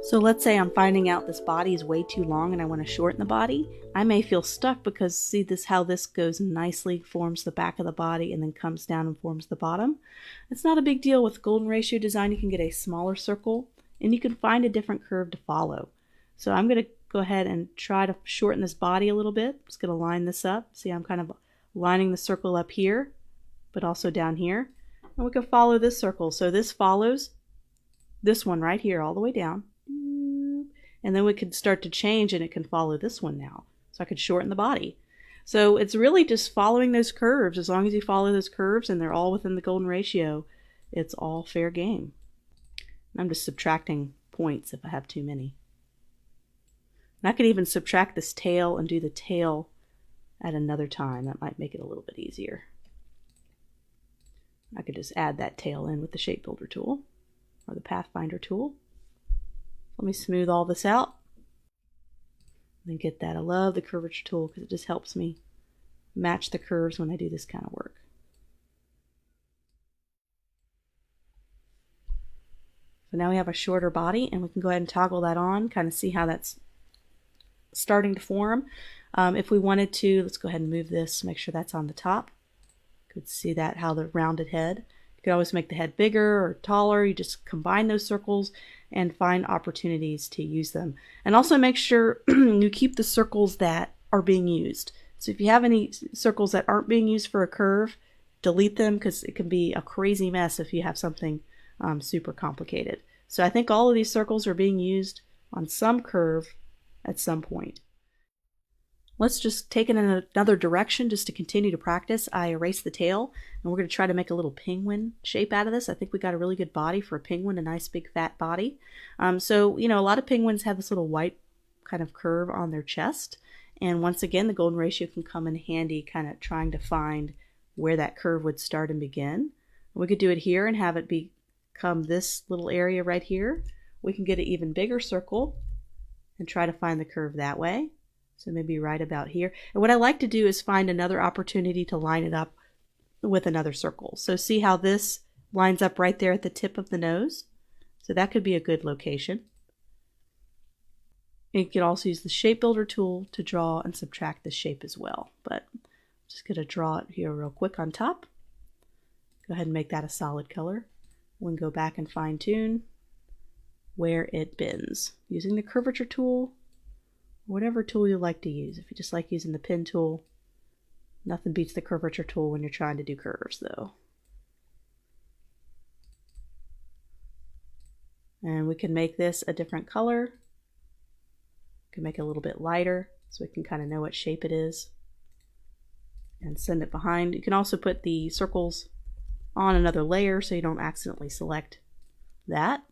So let's say I'm finding out this body is way too long and I want to shorten the body. I may feel stuck because see this how this goes nicely, forms the back of the body and then comes down and forms the bottom. It's not a big deal with golden ratio design. You can get a smaller circle and you can find a different curve to follow. So I'm going to go ahead and try to shorten this body a little bit. Just going to line this up. See, I'm kind of lining the circle up here, but also down here. And we can follow this circle. So this follows this one right here all the way down. And then we could start to change and it can follow this one now. So I could shorten the body. So it's really just following those curves. As long as you follow those curves and they're all within the golden ratio, it's all fair game. And I'm just subtracting points if I have too many. And I could even subtract this tail and do the tail at another time. That might make it a little bit easier. I could just add that tail in with the Shape Builder tool or the Pathfinder tool. Let me smooth all this out and get that. I love the curvature tool because it just helps me match the curves when I do this kind of work. So now we have a shorter body and we can go ahead and toggle that on, kind of see how that's starting to form. If we wanted to, let's go ahead and move this, make sure that's on the top. You could see that, how the rounded head. You could always make the head bigger or taller. You just combine those circles and find opportunities to use them. And also make sure you keep the circles that are being used. So if you have any circles that aren't being used for a curve, delete them because it can be a crazy mess if you have something super complicated. So I think all of these circles are being used on some curve at some point. Let's just take it in another direction just to continue to practice. I erased the tail and we're going to try to make a little penguin shape out of this. I think we got a really good body for a penguin, a nice big fat body. So, you know, a lot of penguins have this little white kind of curve on their chest. And once again, the golden ratio can come in handy kind of trying to find where that curve would start and begin. We could do it here and have it become this little area right here. We can get an even bigger circle and try to find the curve that way. So maybe right about here. And what I like to do is find another opportunity to line it up with another circle. So see how this lines up right there at the tip of the nose? So that could be a good location. And you can also use the Shape Builder tool to draw and subtract the shape as well. But I'm just going to draw it here real quick on top. Go ahead and make that a solid color. We can go back and fine tune where it bends using the curvature tool. Whatever tool you like to use. If you just like using the pen tool, nothing beats the curvature tool when you're trying to do curves though. And we can make this a different color. We can make it a little bit lighter so we can kind of know what shape it is and send it behind. You can also put the circles on another layer so you don't accidentally select that.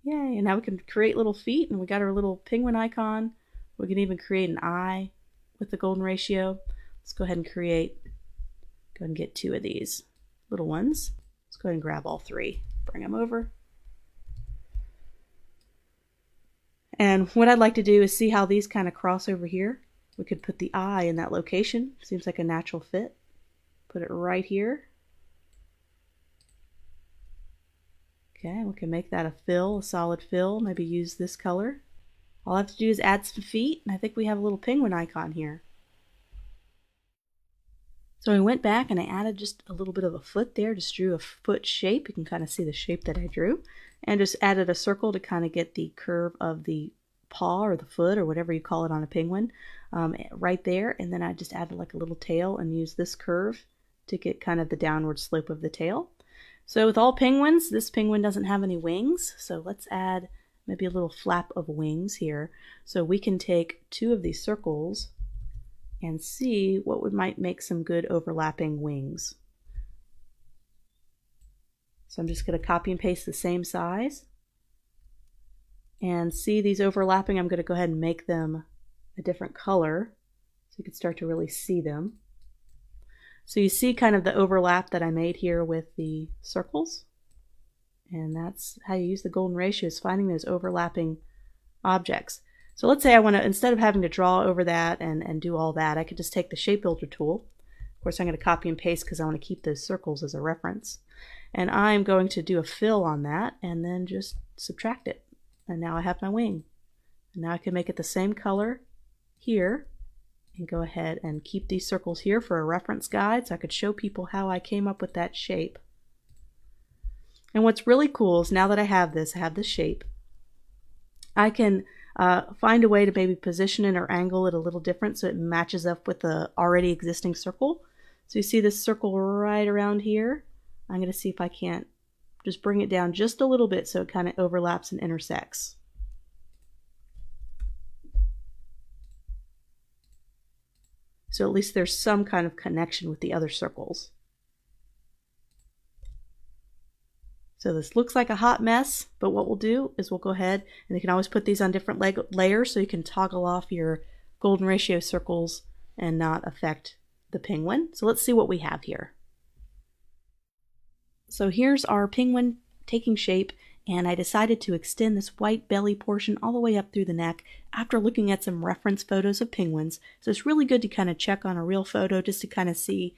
Yay, and now we can create little feet and we got our little penguin icon. We can even create an eye with the golden ratio. Let's go ahead and go ahead and get 2 of these little ones. Let's go ahead and grab all 3, bring them over. And what I'd like to do is see how these kind of cross over here. We could put the eye in that location. Seems like a natural fit. Put it right here. Okay, we can make that a fill, a solid fill. Maybe use this color. All I have to do is add some feet, and I think we have a little penguin icon here. So I went back and I added just a little bit of a foot there, just drew a foot shape. You can kind of see the shape that I drew. And just added a circle to kind of get the curve of the paw or the foot or whatever you call it on a penguin right there. And then I just added like a little tail and used this curve to get kind of the downward slope of the tail. So with all penguins, this penguin doesn't have any wings. So let's add maybe a little flap of wings here. So we can take 2 of these circles and see what might make some good overlapping wings. So I'm just going to copy and paste the same size. And see these overlapping, I'm going to go ahead and make them a different color so you can start to really see them. So you see kind of the overlap that I made here with the circles. And that's how you use the golden ratio, is finding those overlapping objects. So let's say I want to, instead of having to draw over that and do all that, I could just take the Shape Builder tool. Of course, I'm going to copy and paste because I want to keep those circles as a reference. And I'm going to do a fill on that and then just subtract it. And now I have my wing. And now I can make it the same color here and go ahead and keep these circles here for a reference guide so I could show people how I came up with that shape. And what's really cool is now that I have this shape, I can find a way to maybe position it or angle it a little different so it matches up with the already existing circle. So you see this circle right around here. I'm going to see if I can't just bring it down just a little bit so it kind of overlaps and intersects. So at least there's some kind of connection with the other circles. So this looks like a hot mess, but what we'll do is we'll go ahead, and you can always put these on different layers so you can toggle off your golden ratio circles and not affect the penguin. So let's see what we have here. So here's our penguin taking shape, and I decided to extend this white belly portion all the way up through the neck after looking at some reference photos of penguins. So it's really good to kind of check on a real photo just to kind of see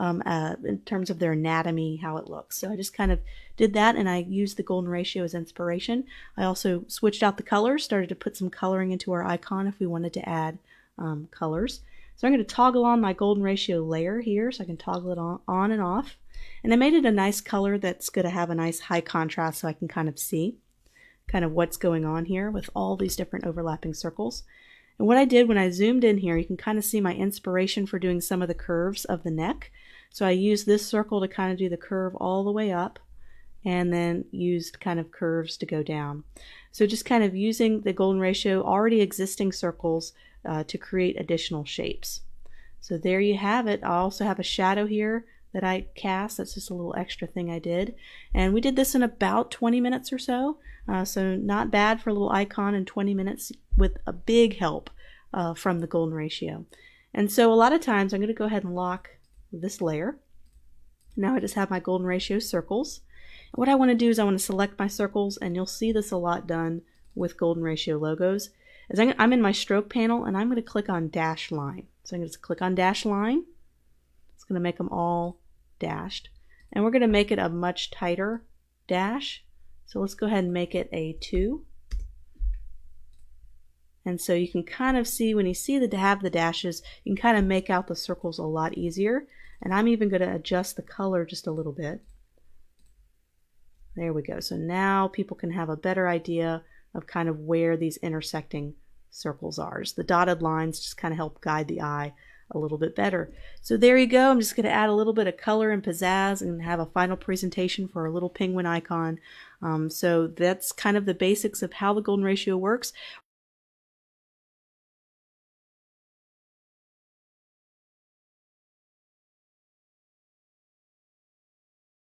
in terms of their anatomy how it looks. So I just kind of did that, and I used the golden ratio as inspiration. I also switched out the colors, started to put some coloring into our icon if we wanted to add colors. So I'm going to toggle on my golden ratio layer here so I can toggle it on and off. And I made it a nice color that's going to have a nice high contrast so I can kind of see kind of what's going on here with all these different overlapping circles. And what I did when I zoomed in here, you can kind of see my inspiration for doing some of the curves of the neck. So I used this circle to kind of do the curve all the way up, and then used kind of curves to go down. So just kind of using the golden ratio, already existing circles to create additional shapes. So there you have it. I also have a shadow here that I cast. That's just a little extra thing I did. And we did this in about 20 minutes or so. So not bad for a little icon in 20 minutes with a big help from the golden ratio. And so a lot of times I'm going to go ahead and lock this layer. Now I just have my golden ratio circles. And what I want to do is I want to select my circles, and you'll see this a lot done with golden ratio logos. As I'm in my stroke panel, and I'm going to click on dash line. So I'm going to click on dash line. It's going to make them all dashed. And we're going to make it a much tighter dash. So let's go ahead and make it a 2. And so you can kind of see, when you see the have the dashes, you can kind of make out the circles a lot easier. And I'm even going to adjust the color just a little bit. There we go. So now people can have a better idea of kind of where these intersecting circles are. Just the dotted lines just kind of help guide the eye a little bit better. So there you go. I'm just going to add a little bit of color and pizzazz and have a final presentation for our little penguin icon. So that's kind of the basics of how the golden ratio works.